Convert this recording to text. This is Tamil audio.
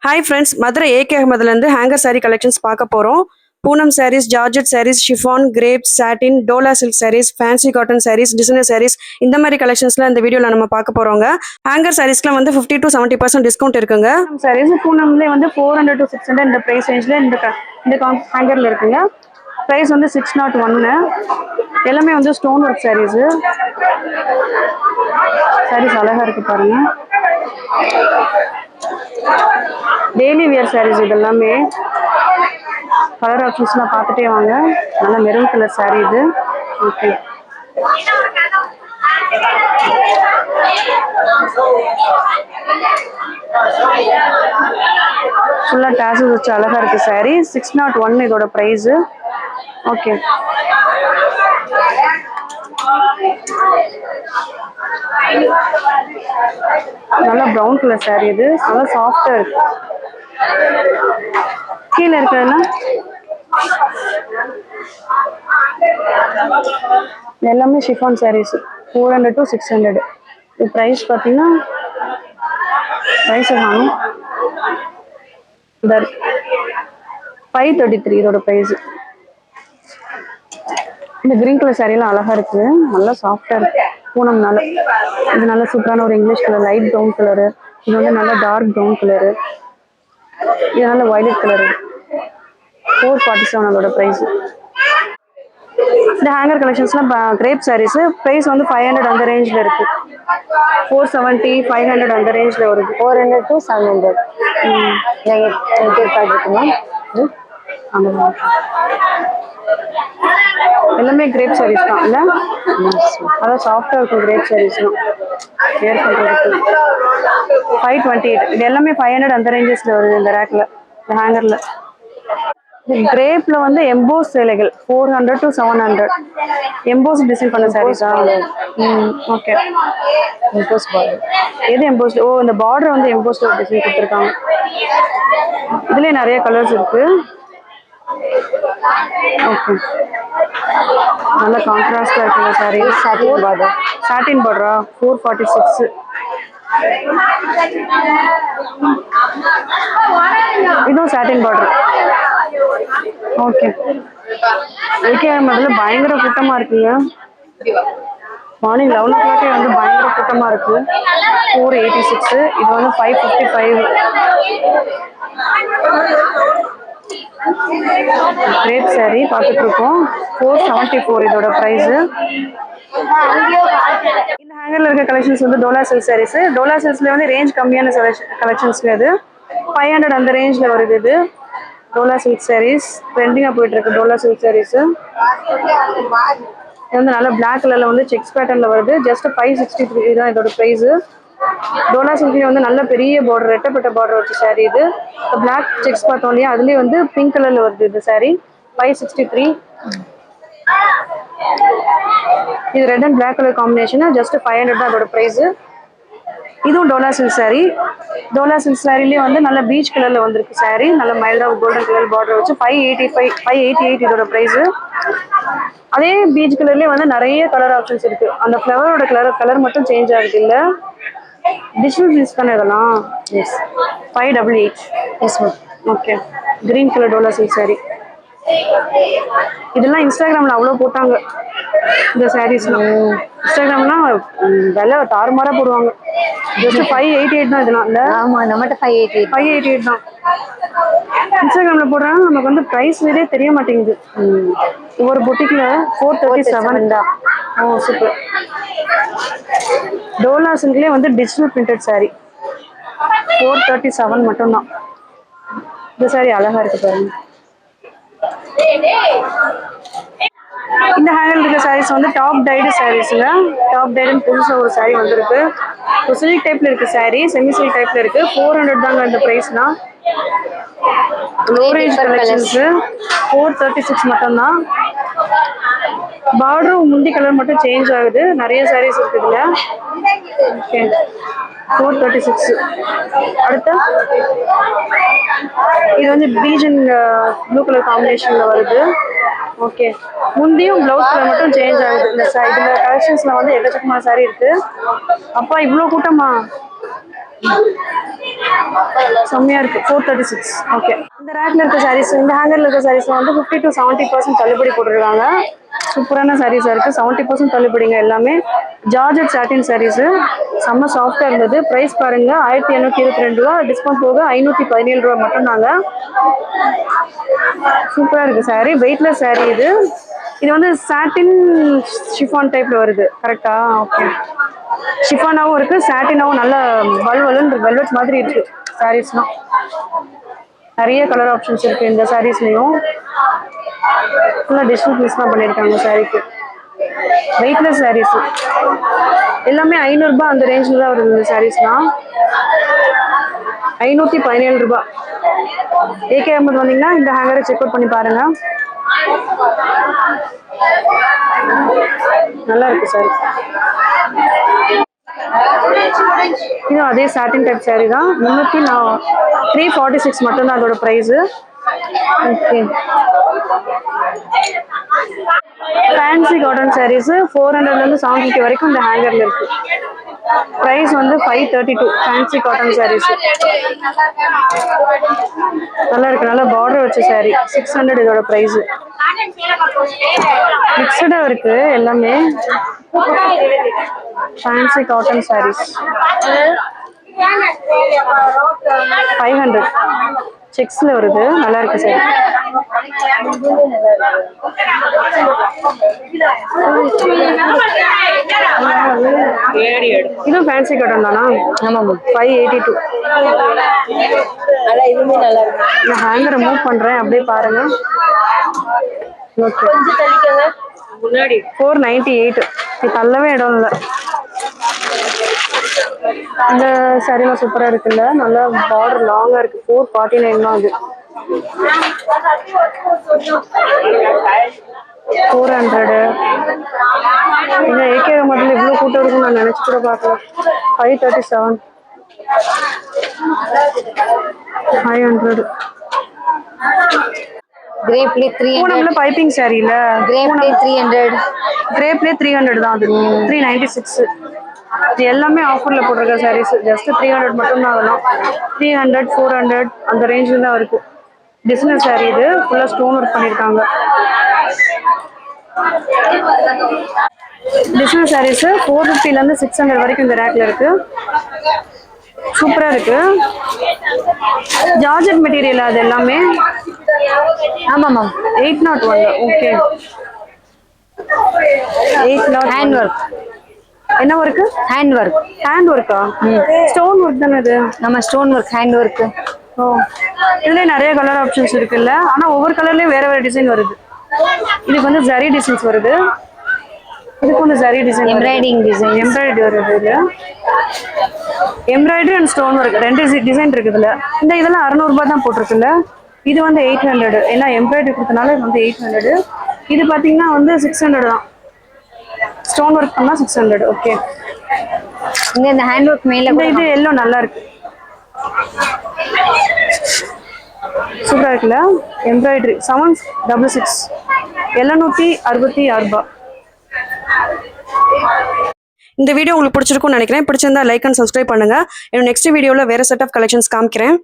Hi friends, மதுரை ஏகே அகமதுலேருந்து ஹேங்கர் saree கலெக்ஷன்ஸ் பார்க்க போகிறோம். Poonam sarees, georgette sarees, chiffon, crepe, satin, டோலா silk sarees, fancy cotton sarees, designer sarees இந்த மாதிரி கலெக்ஷன்ஸ்லாம் இந்த வீடியோவில் நம்ம பார்க்க போகிறோங்க. ஹேங்கர் sareesக்குலாம் வந்து 50 to 70% டிஸ்கவுண்ட் இருக்குங்க. sarees பூனம்லேயே வந்து 400 to 600 இந்த ப்ரைஸ் ரேஞ்சில் இந்த ஹேங்கரில் இருக்குங்க. ப்ரைஸ் வந்து 601. எல்லாமே வந்து ஸ்டோன் ஒர்க் sarees. sarees அழகாக இருக்குது பாருங்கள். டெய்லி வியர் sarees இதெல்லாமே கலர் ஆப்ஷன்ஸ்லாம் பார்த்துட்டே வாங்க. நல்ல மெரூன் கலர் saree இது. ஓகே, ஃபுல்லாக டேசஸ் வச்சு அழகாக இருக்குது saree. 601 இதோட ப்ரைஸு. ஓகே, நல்லா ப்ரௌன் கலர் saree இது. நல்லா சாஃப்டாக இருக்கு. கீழே இருக்கிறதுனா எல்லாமே ஷிஃபான் sarees 400 to 600. இது ப்ரைஸ் பார்த்தீங்கன்னா ப்ரைஸ் வாங்க 533 இதோட ப்ரைஸு. இந்த கிரீன் கலர் சாரீலாம் அழகாக இருக்குது. நல்லா சாஃப்டாக இருக்குது பூனம்னால. இது நல்லா சூப்பரான ஒரு English colour light brown colour. இது வந்து நல்லா டார்க் ப்ரௌன் கலரு. இது நல்ல வயலட் கலரு. 447 அதோட ப்ரைஸு. இந்த ஹேங்கர் கலெக்ஷன்ஸ்லாம் கிரேப் சாரீஸு. ப்ரைஸ் வந்து 500 அந்த ரேஞ்சில் இருக்குது. 470, 500 அந்த ரேஞ்சில் வருது. 400 to 700. இருக்குமா? எல்லாமே கிரேப் சாரீஸ் தான் இல்லை? அதான் சாஃப்டாக இருக்கும் கிரேப் சாரீஸ்லாம் வேர் பண்ணுறதுக்கு. 528. இது எல்லாமே 500 அந்த ரேஞ்சஸில் வருது இந்த ரேக்கில், இந்த ஹேங்கரில். கிரேப்ல வந்து எம்போஸ் சேலைகள் 400 to 700. எம்போஸ் டிசைன் பண்ண சாரீஸா? Okay, emboss border. எது எம்போஸ்? ஓ, இந்த பார்டர் வந்து எம்போஸ் டிசைன் கொடுத்துருக்காங்க. இதுலேயே நிறைய கலர்ஸ் இருக்கு. ஓகே, நல்ல கான்ட்ராஸ்டாக இருக்குங்க சாரி. சாட்டின் பார்டர். சாட்டின் பார்டரா? 446. இதுவும் சாட்டின் பார்டர். ஓகே, ஏகே அகமதுல பயங்கர கூட்டமாக இருக்குங்க. மார்னிங் 11 o'clock வந்து பயங்கர கூட்டமாக இருக்குது. 486. இது வந்து 555. கிரேப் saree பார்த்துட்டு இருக்கோம். 474 இதோட ப்ரைஸு. இந்த ஹேங்கரில் இருக்க கலெக்ஷன்ஸ் வந்து டோலா சில்க் சாரீஸ். டோலா சில்க்ஸ்ல வந்து ரேஞ்ச் கம்மியான கலெக்ஷன்ஸ்ல இது 500 அந்த ரேஞ்சில் வருது. இது டோலா சில்க் சாரீஸ் ட்ரெண்டிங்காக போயிட்டு இருக்கு. டோலா சில்க் சாரீஸ் இது வந்து நல்ல பிளாக் கலர்ல வந்து செக்ஸ் பேட்டர்ன்ல வருது. ஜஸ்ட் 563 தான் இதோட ப்ரைஸு. டோலா சில்க்லேயே வந்து நல்ல பெரிய பார்டர், ரெட்டப்பட்ட பார்டர் வச்சு சாரீ இது. பிளாக் செக்ஸ் பார்த்தோம் இல்லையா, அதுலேயே வந்து பிங்க் கலர்ல வருது இது சாரீ. 563. இது red and black colour combination. Just 500 தான் அதோட ப்ரைஸு. இதுவும் டோலா சில்க் சாரீ. டோலா சில்க் சாரிலேயே வந்து நல்ல பீச் கலர்ல வந்திருக்கு சாரீ. நல்ல மைல்டா கோல்டன் கலர் பார்டர் வச்சு 588 இதோட ப்ரைஸு. அதே பீச் கலர்லேயே வந்து நிறைய கலர் ஆப்ஷன்ஸ் இருக்கு. அந்த ஃப்ளவரோட கலர் மட்டும் சேஞ்ச் ஆகுது. இல்லை டிஜிட்டல் பிரிண்ட்ஸ் தானே இதெல்லாம்? Yes. 588. Yes ma'am. Okay, green colour Dola silk sari. இதெல்லாம் இன்ஸ்டாகிராமில் அவ்வளோ போட்டாங்க இந்த சாரீஸ்லாம். இன்ஸ்டாகிராம்லாம் விலை தாறுமாறாக போடுவாங்க. ஜஸ்ட் 588 தான் இதெல்லாம். இல்லை, ஆமாம், நம்மகிட்ட 588 தான் இன்ஸ்டாகிராமில் போடுறாங்க. நமக்கு வந்து ப்ரைஸ் இதே தெரிய மாட்டேங்குது. ஒவ்வொரு பொட்டிக்கில் 437 தான். ஓ சூப்பர். டோலா சில்க்லேயே வந்து டிஜிட்டல் பிரிண்டட் சாரீ 437 மட்டும்தான். இந்த சாரீ அழகா இருக்கு பாருங்க. இந்த ஹேங்கர் இருக்க சாரீஸ் வந்து டாப் டைடு சாரீஸ்ல. டாப் டைடுன்னு புதுசாக ஒரு சாரீ வந்திருக்கு. சில்க் டைப்ல இருக்கு சாரீ, செமி சில்க் டைப்ல இருக்கு. 400 தாங்க இந்த ப்ரைஸ்லாம். லோ ரேஞ்ச் கலெக்ஷன்ஸ் 436 மட்டும்தான். பார்டரும் முந்தி கலர் மட்டும் சேஞ்ச் ஆகுது. நிறைய சாரீஸ் இருக்கு இதுல. ஓகே, 436. அடுத்த இது வந்து பீச் அண்ட் ப்ளூ கலர் காம்பினேஷன்ல வருது. ஓகே, முந்தியும் பிளவுஸ் கலர் மட்டும் சேஞ்ச் ஆகுது. இந்த இதுல கலெக்ஷன்ஸ்ல வந்து எக்கச்சக்கமான சாரி இருக்கு. அப்பா இவ்வளோ கூட்டமா? செம்மையா இருக்கு 436. ஓகே, இந்த ரேக்ல இருக்க சாரீஸ், இந்த ஹேங்கர்ல இருக்க சாரீஸ் வந்து 50 to 70% தள்ளுபடி போட்டிருக்காங்க. சூப்பரான சாரீஸா இருக்கு. 70% தள்ளுபடிங்க எல்லாமே. ஜார்ஜெட் சாட்டின் சாரீஸ் செம்ம சாஃப்டா இருந்தது. பிரைஸ் பாருங்க 1822 ரூபா. டிஸ்கவுண்ட் போக 517 ரூபா மட்டும் தாங்க. சூப்பரா இருக்கு சாரீ. வெயிட்லெஸ் சாரீ இது. இது வந்து சாட்டின் ஷிஃபான் டைப்ல வருது, கரெக்டா? ஓகே, ஷிஃபானாவும் இருக்கு, சாட்டினாவும் நல்ல வலுவலுன்னு வெல்வெட் மாதிரி இருக்கு சாரீஸ்லாம். நிறைய கலர் ஆப்ஷன்ஸ் இருக்கு இந்த சாரீஸ்லயும். ஃபுல்லாக டிஜிட்டல் பீஸ்லாம் பண்ணியிருக்காங்க சாரீக்கு. வெயிட்லெஸ் சாரீஸ் எல்லாமே 500 ரூபாய் அந்த ரேஞ்சில் தான் வருது இந்த சாரீஸ்லாம். 517 ரூபாய். ஏகே அஹமத் வந்தீங்கன்னா இந்த ஹேங்கரை செக் அவுட் பண்ணி பாருங்க. நல்லா இருக்கு சாரி. இது அதே சாட்டின் டைப் சாரி தான். 346 மட்டும்தான் அதோட price. Okay, fancy cotton sarees 400லேருந்து 750 வரைக்கும் இந்த ஹேங்கரில் இருக்கு. ப்ரைஸ் வந்து 532. ஃபேன்சி காட்டன் சாரீஸ் நல்லா இருக்கு. நல்லா பார்டர் வச்ச சாரீ 600 இதோட ப்ரைஸு. மிக்சடாக இருக்கு எல்லாமே. ஃபேன்சி காட்டன் சாரீஸ் 500 செக்ஸ்ல வருது. நல்லா இருக்கு சார். இதுவும் ஃபேன்சி காட்டன் தானா? ஆமாம், 582. அதான் இதுவுமே நல்லா இருக்கு. நான் ஹேங்கரை மூவ் பண்றேன், அப்படியே பாருங்க. ஓகே, முன்னாடி 498. இது தள்ளவே இடம் இல்லை. இந்த சாரீலாம் சூப்பரா இருக்குல்ல. நல்லா பார்டர் லாங்கா இருக்கு. 449 தான் அது. 400. இந்த ஏகே முதல்ல இவ்வளவு கூட்டம் இருக்கும் நான் நினைச்சு கூட பார்க்கல. 537. 500. கிரேப்ல 300. பூனம்ல பைப்பிங் சாரி இல்ல. கிரேப்ல 300. கிரேப்லேயே 300 தான் அது. 396. இது எல்லாமே ஆஃபர்ல போட்டிருக்க சாரீஸ். ஜஸ்ட் 300 மட்டும் தான் ஆகலாம். 300, 400 அந்த ரேஞ்சில் தான் இருக்கு. டிசைனர் சாரி இது. ஃபுல்லா ஸ்டோன் ஒர்க் பண்ணியிருக்காங்க. டிசைனர் சாரீஸ் 450லேருந்து 600 வரைக்கும் இந்த ரேக்ல இருக்கு. சூப்பரா இருக்கு. ஜார்ஜெட் மெட்டீரியல் அது எல்லாமே. ஆமாம் மேம். 801. ஓகே, 801. Hand work. என்ன ஒர்க்கு? Hand work. ஹேண்ட் ஒர்க்கா? ஸ்டோன் ஒர்க் தானே இது? நம்ம ஸ்டோன் ஒர்க், ஹேண்ட் ஒர்க். ஓ, இதுலயே நிறைய கலர் ஆப்ஷன்ஸ் இருக்குல்ல. ஆனா ஒவ்வொரு கலர்லயும் வேற வேற டிசைன் வருது. இதுக்கு வந்து ஜரி டிசைன்ஸ் வருது. இதுக்கு வந்து zari design, embroidering design. Embroidery வருது. இதுல embroidery and stone work 2 design இருக்கு இதுல. இதெல்லாம் 600 ரூபாய் தான் போட்டிருக்குல்ல. இது வந்து 800. ஏன்னா எம்ப்ராய்டரி கொடுத்தனால இது வந்து 800. இது பாத்தீங்கன்னா வந்து 600 தான். ஸ்டோன் ஒர்க் பண்ணா 600. ஓகே, இந்த ஹேண்ட் ஒர்க் மேல இது எல்லாம் நல்லா இருக்கு. சூப்பரா இருக்குல்ல. எம்ப்ராய்டரி 766. 766 ரூபாய். இந்த வீடியோ உங்களுக்கு பிடிச்சிருக்கும்னு நினைக்கிறேன். பிடிச்சிருந்தா லைக் அண்ட் சப்ஸ்கிரைப் பண்ணுங்க. என்னோட நெக்ஸ்ட் வீடியோல வேற செட் ஆஃப் கலெக்ஷன்ஸ் காமிக்கிறேன்.